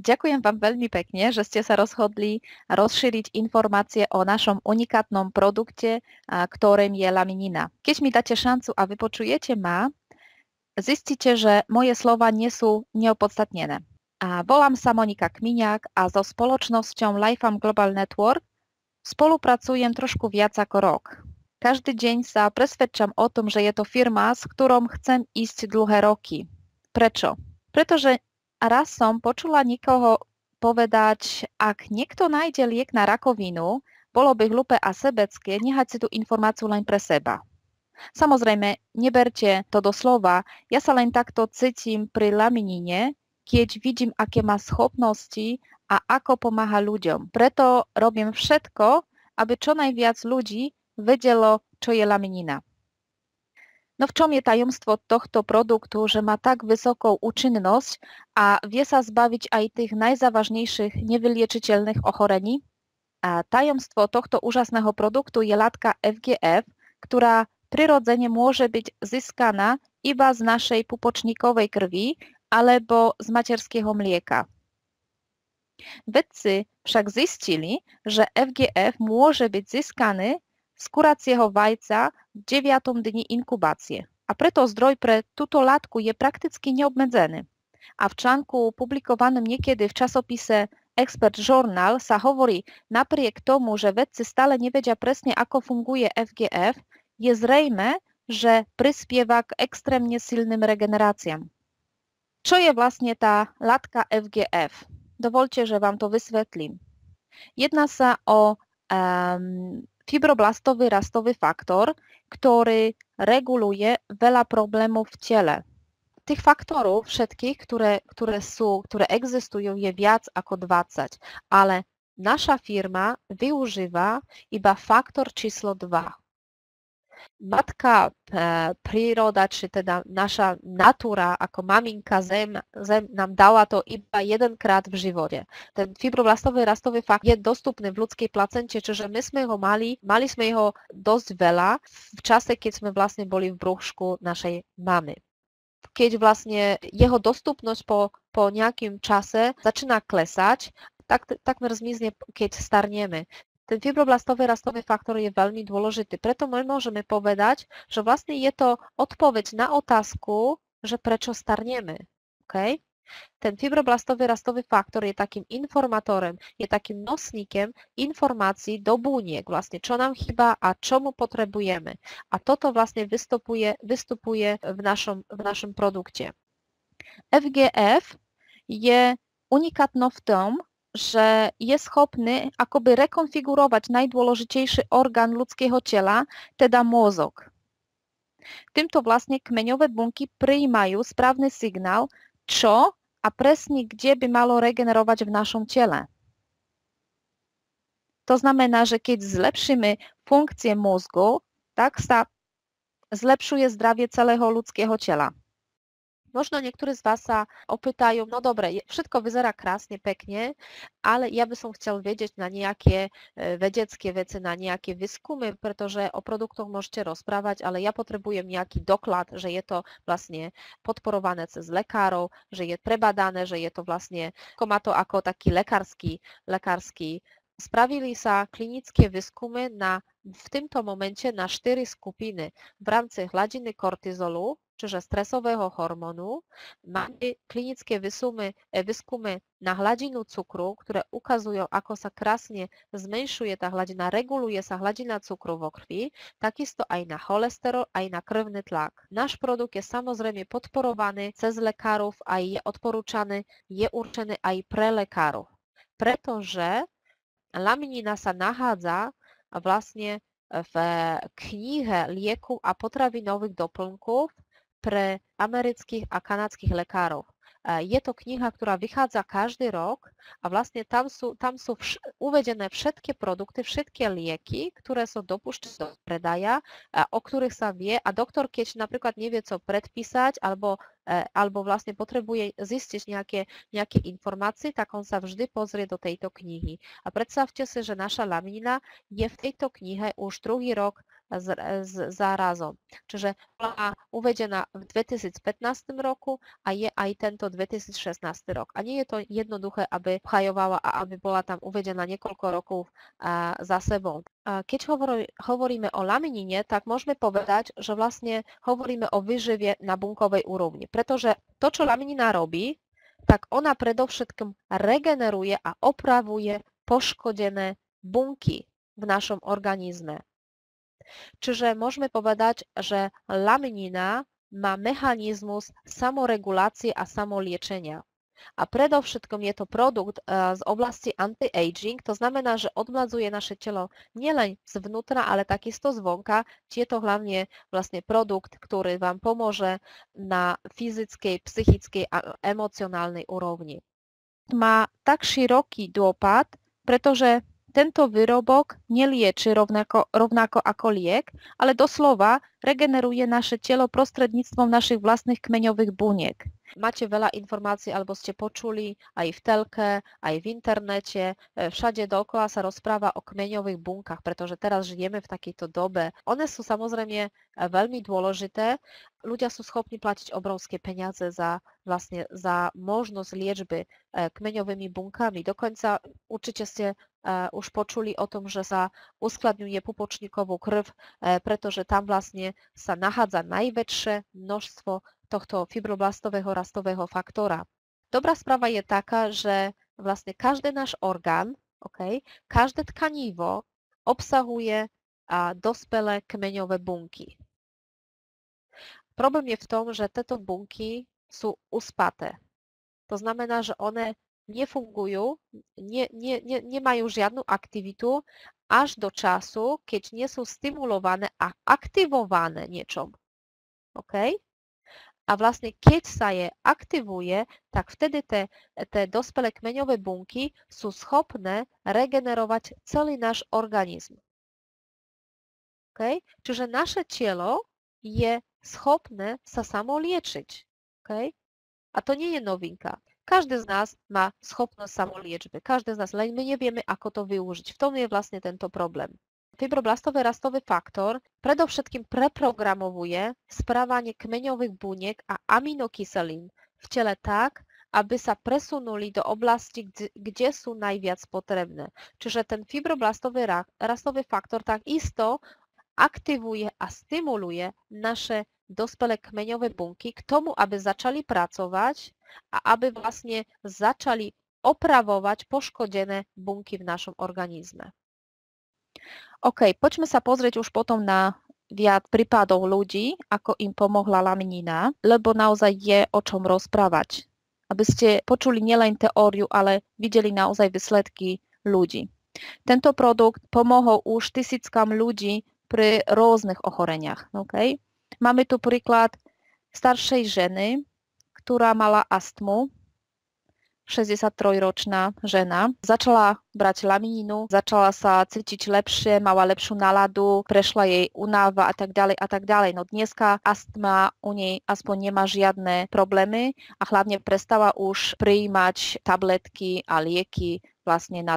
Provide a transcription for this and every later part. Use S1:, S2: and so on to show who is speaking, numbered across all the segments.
S1: Ďakujem vám veľmi pekne, že ste sa rozhodli rozšíriť informácie o našom unikátnom produkte, ktorým je laminina. Keď mi dáte šancu a vypočujete ma, zistíte, že moje slova nie sú neopodstatnené. Volám sa Monika Kmiňák a so spoločnosťou Lifeam Global Network spolupracujem trošku viac ako rok. Každý deň sa presvedčam o tom, že je to firma, s ktorou chcem ísť dlhé roky. Prečo? Pretože raz som počula nikoho povedať, ak niekto nájde liek na rakovinu, bolo by hlúpe a sebecké nehať si tú informáciu len pre seba. Samozrejme, neberte to doslova, ja sa len takto cítim pri laminine, keď vidím, aké má schopnosti a ako pomáha ľuďom. Preto robím všetko, aby čo najviac ľudí vedelo, čo je laminina. No v čom je tajomstvo tohto produktu, že má tak vysokú účinnosť a vie sa zbaviť aj tých najzávažnejších nevyliečiteľných ochorení? A tajomstvo tohto úžasného produktu je látka FGF, ktorá prirodzene môže byť získaná iba z našej pupočníkovej krvi alebo z materského mlieka. Vedci však zistili, že FGF môže byť získaný z kuracieho vajca v 9. dni inkubácie. A preto zdroj pre túto látku je prakticky neobmedzený. A v článku publikovanom niekedy v časopise Expert Journal sa hovorí, napriek tomu, že vedci stále nevedia presne, ako funguje FGF, je zrejme, že prispieva k extrémne silným regeneráciám. Čo je vlastne tá látka FGF? Dovoľte, že vám to vysvetlím. Jedná sa o fibroblastový rastový faktor, ktorý reguluje veľa problémov v tele. Tých faktorov všetkých, ktoré existujú, je viac ako 20, ale naša firma využíva iba faktor číslo 2. Matka príroda, či teda naša natúra ako maminka Zem nám dala to iba jedenkrát v živote. Ten fibroblastový rastový faktor je dostupný v ľudskej placente, čiže my sme ho mali sme ho dosť veľa v čase, keď sme vlastne boli v brúšku našej mamy. Keď vlastne jeho dostupnosť po nejakým čase začína klesať, takmer zmizne, keď starneme. Ten fibroblastový rastový faktor je veľmi dôležitý. Preto my môžeme povedať, že vlastne je to odpoveď na otázku, že prečo starneme. Okay? Ten fibroblastový rastový faktor je takým informátorem, je takým nosníkem informácií do buniek, vlastne čo nám chýba a čo mu potrebujeme. A toto vlastne vystupuje v našom produkte. FGF je unikátno v tom, že je schopný akoby rekonfigurovať najdôležitejší orgán ľudského tela, teda mozog. Týmto vlastne kmeňové bunky prijímajú správny signál, čo a presne kde by malo regenerovať v našom tele. To znamená, že keď zlepšíme funkcie mozgu, tak sa zlepšuje zdravie celého ľudského tela. Možno niektorí z vás sa opýtajú, no dobre, všetko vyzerá krásne, pekne, ale ja by som chcel vedieť na nejaké vedecké veci, na nejaké výskumy, pretože o produktoch môžete rozprávať, ale ja potrebujem nejaký doklad, že je to vlastne podporované cez lekárov, že je prebadané, že je to vlastne, má to ako taký lekársky. Spravili sa klinické výskumy v tomto momente na 4 skupiny v rámci hladiny kortizolu, čiže stresového hormónu. Máme klinické výskumy na hladinu cukru, ktoré ukazujú, ako sa krásne zmenšuje tá hladina, reguluje sa hladina cukru vo krvi, takisto aj na cholesterol, aj na krvný tlak. Náš produkt je samozrejme podporovaný cez lekárov a je odporúčaný, je určený aj pre lekárov. Pretože laminina sa nachádza vlastne v knihe lieku a potravinových doplnkov pre amerických a kanadských lekárov. Je to kniha, ktorá vychádza každý rok a vlastne tam sú uvedené všetky produkty, všetky lieky, ktoré sú dopúšťané do predaja, o ktorých sa vie a doktor, keď napríklad nevie, co predpísať alebo vlastne potrebuje zistiť nejaké informácie, tak on sa vždy pozrie do tejto knihy. A predstavte si, že naša laminina je v tejto knihe už druhý rok zarazom. Čiže bola uvedená v 2015 roku a je aj tento 2016 rok. A nie je to jednoduché, aby obhajovala a aby bola tam uvedená niekoľko rokov za sebou. Keď hovoríme o laminine, tak môžeme povedať, že vlastne hovoríme o výžive na bunkovej úrovni. Pretože to, čo laminina robí, tak ona predovšetkým regeneruje a opravuje poškodené bunky v našom organizme. Čiže môžeme povedať, že laminina má mechanizmus samoregulácie a samoliečenia. A predovšetkom je to produkt z oblasti anti-aging, to znamená, že odmladzuje naše telo nielen zvnútra, ale takisto zvonka. Je to hlavne vlastne produkt, ktorý vám pomôže na fyzickej, psychickej a emocionálnej úrovni. Má tak široký dopad, pretože tento výrobok nelieči rovnako ako liek, ale doslova regeneruje naše telo prostredníctvom našich vlastných kmeňových buniek. Máte veľa informácií, alebo ste počuli aj v telke, aj v internete, všade dookola sa rozpráva o kmeňových bunkách, pretože teraz žijeme v takejto dobe. One sú samozrejme veľmi dôležité. Ľudia sú schopní platiť obrovské peniaze za možnosť liečby kmeňovými bunkami. Dokonca určite ste už počuli o tom, že sa uskladňuje pupočníkovú krv, pretože tam vlastne sa nachádza najväčšie množstvo tohto fibroblastového rastového faktora. Dobrá správa je taká, že vlastne každý náš orgán, každé tkanivo obsahuje dospelé kmeňové bunky. Problém je v tom, že tieto bunky sú uspaté. To znamená, že one nefungujú, nemajú žiadnu aktivitu až do času, keď nie sú stimulované a aktivované niečom. OK? A vlastne keď sa je aktivuje, tak vtedy tie dospelé kmeňové bunky sú schopné regenerovať celý náš organizm. Okay? Čiže naše telo je schopné sa samoliečiť. Okay? A to nie je novinka. Každý z nás má schopnosť samoliečby. Každý z nás, len my nevieme, ako to využiť. V tom je vlastne tento problém. Fibroblastový rastový faktor predovšetkým preprogramovuje správanie kmeňových buniek a aminokyselín v tele tak, aby sa presunuli do oblasti, kde sú najviac potrebné. Čiže ten fibroblastový rastový faktor takisto aktivuje a stimuluje naše dospelé kmeňové bunky k tomu, aby začali pracovať a aby vlastne začali opravovať poškodené bunky v našom organizme. OK, poďme sa pozrieť už potom na viac prípadov ľudí, ako im pomohla laminina, lebo naozaj je o čom rozprávať. Aby ste počuli nielen teóriu, ale videli naozaj výsledky ľudí. Tento produkt pomohol už tisíckam ľudí pri rôznych ochoreniach. Okay? Máme tu príklad staršej ženy, ktorá mala astmu, 63-ročná žena. Začala brať lamininu, začala sa cítiť lepšie, mala lepšiu náladu, prešla jej únava a tak ďalej a tak ďalej. No dneska astma u nej aspoň nemá žiadne problémy a hlavne prestala už prijímať tabletky a lieky vlastne na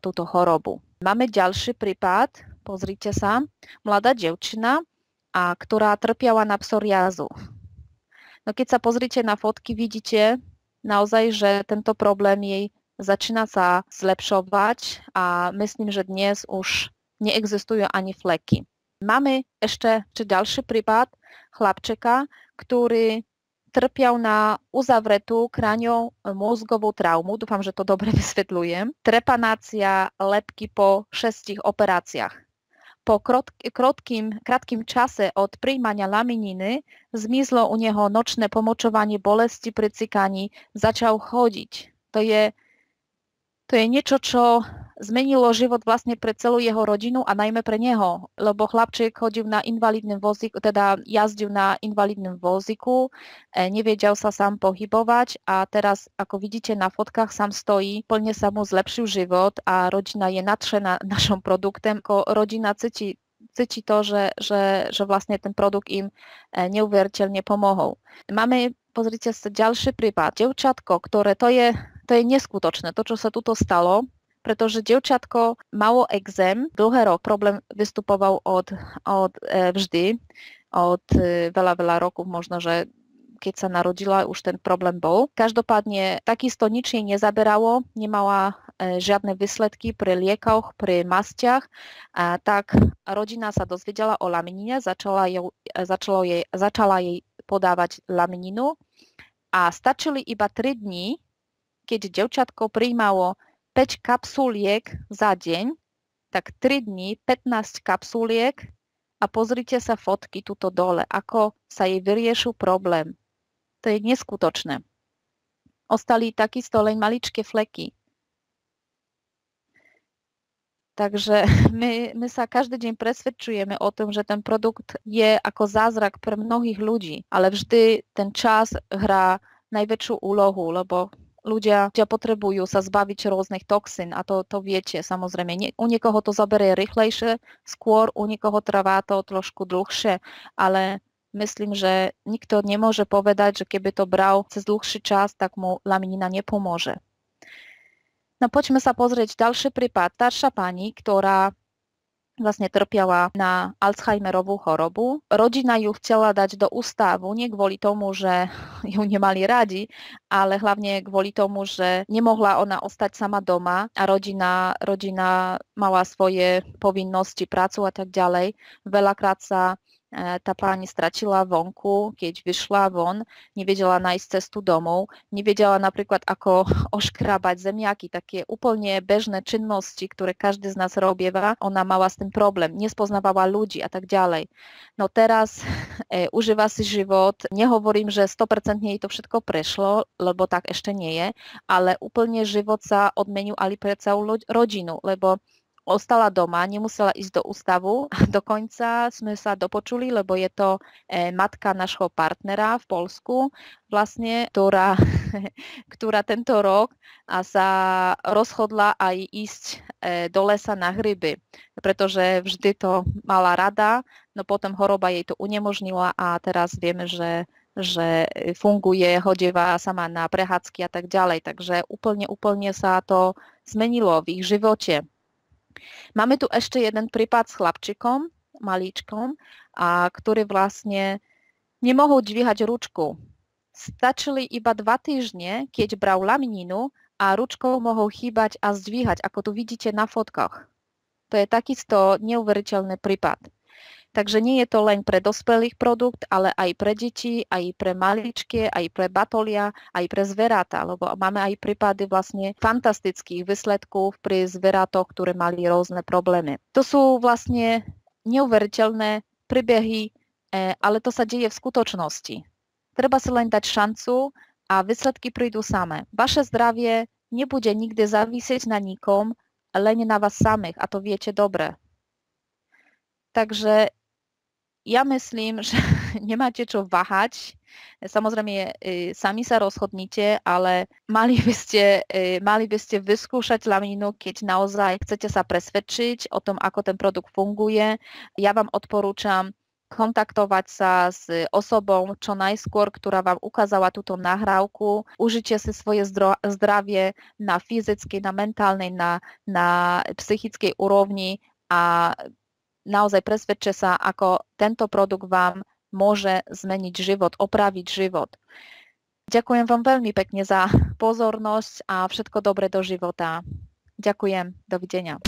S1: túto chorobu. Máme ďalší prípad, pozrite sa, mladá dievčina, ktorá trpiala na psoriázu. No keď sa pozrite na fotky, vidíte naozaj, že tento problém jej začína sa zlepšovať a myslím, že dnes už neexistujú ani fleky. Máme ešte ďalší prípad chlapčeka, ktorý trpial na uzavretú kranio-mozgovú traumu. Dúfam, že to dobre vysvetľujem. Trepanácia lebky po 6 operáciách. Po krátkým čase od prijímania lamininy zmizlo u neho nočné pomočovanie, bolesti pri cikaní, začal chodiť. To je niečo, čo zmenilo život vlastne pre celú jeho rodinu a najmä pre neho, lebo chlapček chodil na invalidnom vozíku, teda jazdil na invalidnom vozíku, nevedel sa sám pohybovať a teraz, ako vidíte na fotkách, sám stojí, plne sa mu zlepšil život a rodina je nadšená našom produktom. Ako rodina cíti to, že vlastne ten produkt im neuveriteľne pomohol. Máme, pozrite sa, ďalší prípad. Dievčatko, ktoré to je neskutočné, to, čo sa tuto stalo. pretože dievčatko malo exém, dlhé rok problém vystupoval od vždy, od veľa rokov, možno, že keď sa narodila, už ten problém bol. Každopádne takisto nič jej nezaberalo, nemala žiadne výsledky pri liekoch, pri mastiach, tak rodina sa dozvedela o laminine, začala jej podávať lamininu a stačili iba 3 dní, keď dievčatko prijímalo 5 kapsuliek za deň, tak 3 dní, 15 kapsuliek a pozrite sa fotky tuto dole, ako sa jej vyriešil problém. To je neskutočné. Ostali takisto len maličké fleky. Takže my sa každý deň presvedčujeme o tom, že ten produkt je ako zázrak pre mnohých ľudí, ale vždy ten čas hrá najväčšiu úlohu, lebo ľudia potrebujú sa zbaviť rôznych toxín a to viete, samozrejme. U niekoho to zaberie rýchlejšie, skôr u niekoho trvá to trošku dlhšie, ale myslím, že nikto nemôže povedať, že keby to bral cez dlhší čas, tak mu laminina nepomôže. No poďme sa pozrieť ďalší prípad. Staršia pani, ktorá vlastne trpiela na Alzheimerovú chorobu. Rodina ju chcela dať do ústavu, nie kvôli tomu, že ju nemali radi, ale hlavne kvôli tomu, že nemohla ona ostať sama doma a rodina mala svoje povinnosti, prácu a tak ďalej. Veľakrát sa tá pani stratila vonku, keď vyšla von, nevedela nájsť cestu domov, nevedela napríklad ako oškrábať zemiaky, také úplne bežné činnosti, ktoré každý z nás robieva, ona mala s tým problém, nespoznávala ľudí a tak ďalej. No teraz užíva si život, nehovorím, že 100% jej to všetko prešlo, lebo tak ešte nie je, ale úplne život sa odmenil aj pre celú rodinu, lebo ostala doma, nemusela ísť do ústavu. Dokonca sme sa dopočuli, lebo je to matka nášho partnera v Poľsku, vlastne, ktorá tento rok sa rozhodla aj ísť do lesa na hryby, pretože vždy to mala rada, no potom choroba jej to unemožnila a teraz vieme, že funguje, chodíva sama na prechádzky a tak ďalej. Takže úplne sa to zmenilo v ich živote. Máme tu ešte jeden prípad s chlapčikom, malíčkom, ktorý vlastne nemohol dvíhať ručku. Stačili iba 2 týždne, keď bral lamininu a ručkou mohol chýbať a zdvíhať, ako tu vidíte na fotkách. To je takisto neuveriteľný prípad. Takže nie je to len pre dospelých produkt, ale aj pre deti, aj pre maličké, aj pre batolia, aj pre zvieratá, lebo máme aj prípady vlastne fantastických výsledkov pri zvierátoch, ktoré mali rôzne problémy. To sú vlastne neuveriteľné príbehy, ale to sa deje v skutočnosti. Treba si len dať šancu a výsledky prídu samé. Vaše zdravie nebude nikdy závisieť na nikom, len na vás samých a to viete dobre. Takže ja myslím, že nemáte čo váhať. Samozrejme, sami sa rozhodnite, ale mali by ste vyskúšať lamininu, keď naozaj chcete sa presvedčiť o tom, ako ten produkt funguje. Ja vám odporúčam kontaktovať sa s osobou čo najskôr, ktorá vám ukázala túto nahrávku. Užite si svoje zdravie na fyzickej, na mentálnej, na psychickej úrovni a naozaj presvedčte sa, ako tento produkt vám môže zmeniť život, opraviť život. Ďakujem vám veľmi pekne za pozornosť a všetko dobré do života. Ďakujem, dovidenia.